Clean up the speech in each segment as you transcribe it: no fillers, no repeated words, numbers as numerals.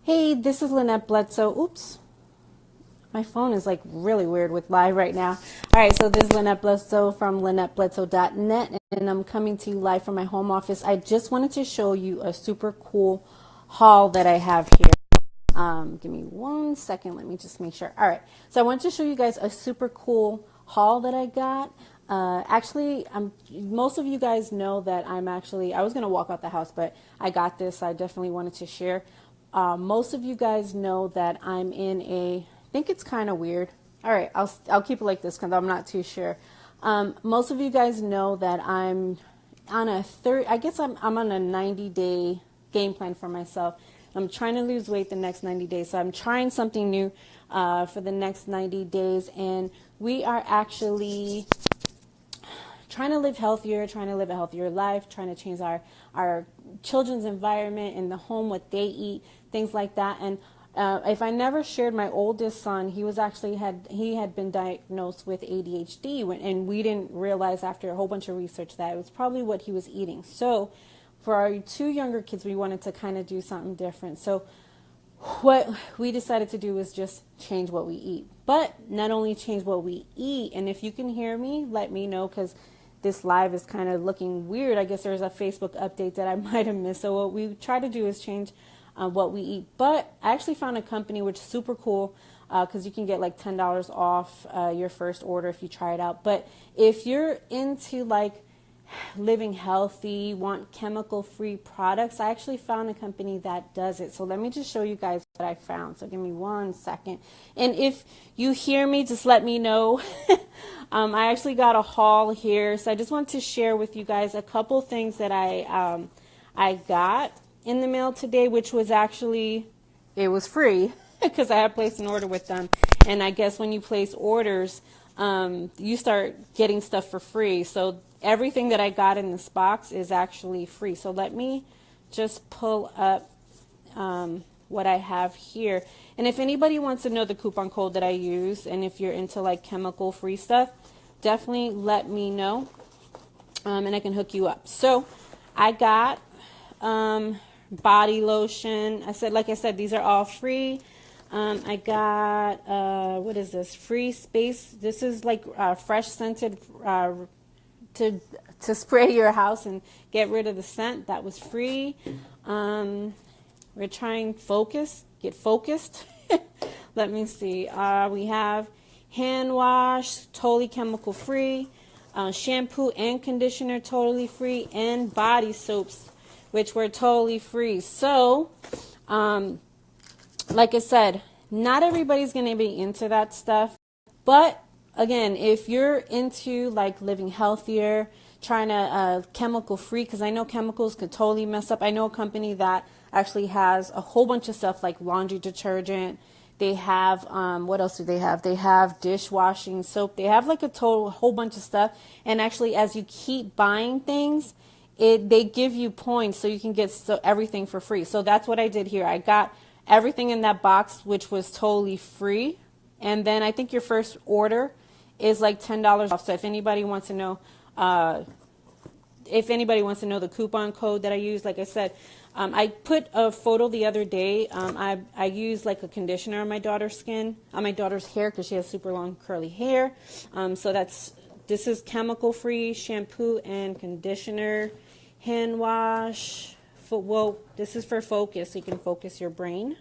Hey, this is Lynette Bledsoe. Oops, my phone is like really weird with live right now. All right, so this is Lynette Bledsoe from LynetteBledsoe.net, and I'm coming to you live from my home office. I just wanted to show you a super cool haul that I have here. Give me 1 second. Let me just make sure. All right, so I want to show you guys a super cool haul that I got. Most of you guys know that I was going to walk out the house, but I got this. I definitely wanted to share. Most of you guys know that I'm in I think it's kind of weird. All right, I'll keep it like this because I'm not too sure. Most of you guys know that I'm on I'm on a 90-day game plan for myself. I'm trying to lose weight the next 90 days. So I'm trying something new for the next 90 days. And we are actually trying to live healthier, trying to live a healthier life, trying to change our children's environment in the home, what they eat, things like that. And if I never shared, my oldest son, he had been diagnosed with ADHD, and we didn't realize after a whole bunch of research that it was probably what he was eating. So for our two younger kids, we wanted to kind of do something different. So what we decided to do was just change what we eat. But not only change what we eat, and if you can hear me, let me know, because this live is kind of looking weird. I guess there's a Facebook update that I might have missed. So what we try to do is change what we eat. But I actually found a company which is super cool, because you can get like $10 off your first order if you try it out. But if you're into like living healthy, want chemical-free products, I actually found a company that does it. So let me just show you guys what I found. So give me 1 second. And if you hear me, just let me know. I actually got a haul here. So I just want to share with you guys a couple things that I got in the mail today, which was actually, it was free because I had placed an order with them. And I guess when you place orders, you start getting stuff for free. So everything that I got in this box is actually free. So let me just pull up what I have here. And if anybody wants to know the coupon code that I use, and if you're into like chemical free stuff, definitely let me know, and I can hook you up. So I got body lotion. Like I said, these are all free. I got, what is this? Free space. This is like fresh scented to spray your house and get rid of the scent. That was free. We're trying get focused. Let me see. We have hand wash, totally chemical free. Shampoo and conditioner, totally free. And body soaps, which were totally free. So, like I said, not everybody's going to be into that stuff. But again, if you're into like living healthier, trying to chemical free, because I know chemicals could totally mess up. I know a company that actually has a whole bunch of stuff like laundry detergent. They have, what else do they have? They have dishwashing soap. They have like a whole bunch of stuff. And actually, as you keep buying things, they give you points so you can get everything for free. So that's what I did here. I got everything in that box, which was totally free. And then I think your first order is like $10 off. So if anybody wants to know, the coupon code that I use, like I said, I put a photo the other day. I used like a conditioner on my daughter's skin, on my daughter's hair, because she has super long curly hair. So this is chemical free shampoo and conditioner, hand wash. This is for focus, so you can focus your brain.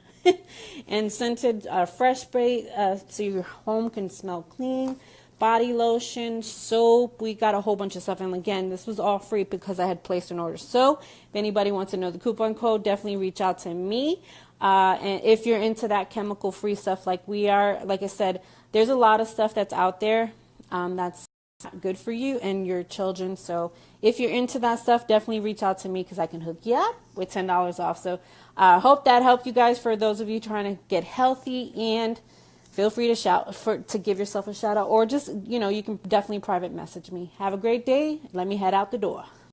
And scented fresh spray, so your home can smell clean. Body lotion, soap. We got a whole bunch of stuff. And again, this was all free because I had placed an order. So if anybody wants to know the coupon code, definitely reach out to me. And if you're into that chemical free stuff like we are, like I said, there's a lot of stuff that's out there that's not good for you and your children. So if you're into that stuff, definitely reach out to me, because I can hook you up with $10 off. So I hope that helped you guys, for those of you trying to get healthy. And feel free to give yourself a shout out, or just, you can definitely private message me. Have a great day. Let me head out the door.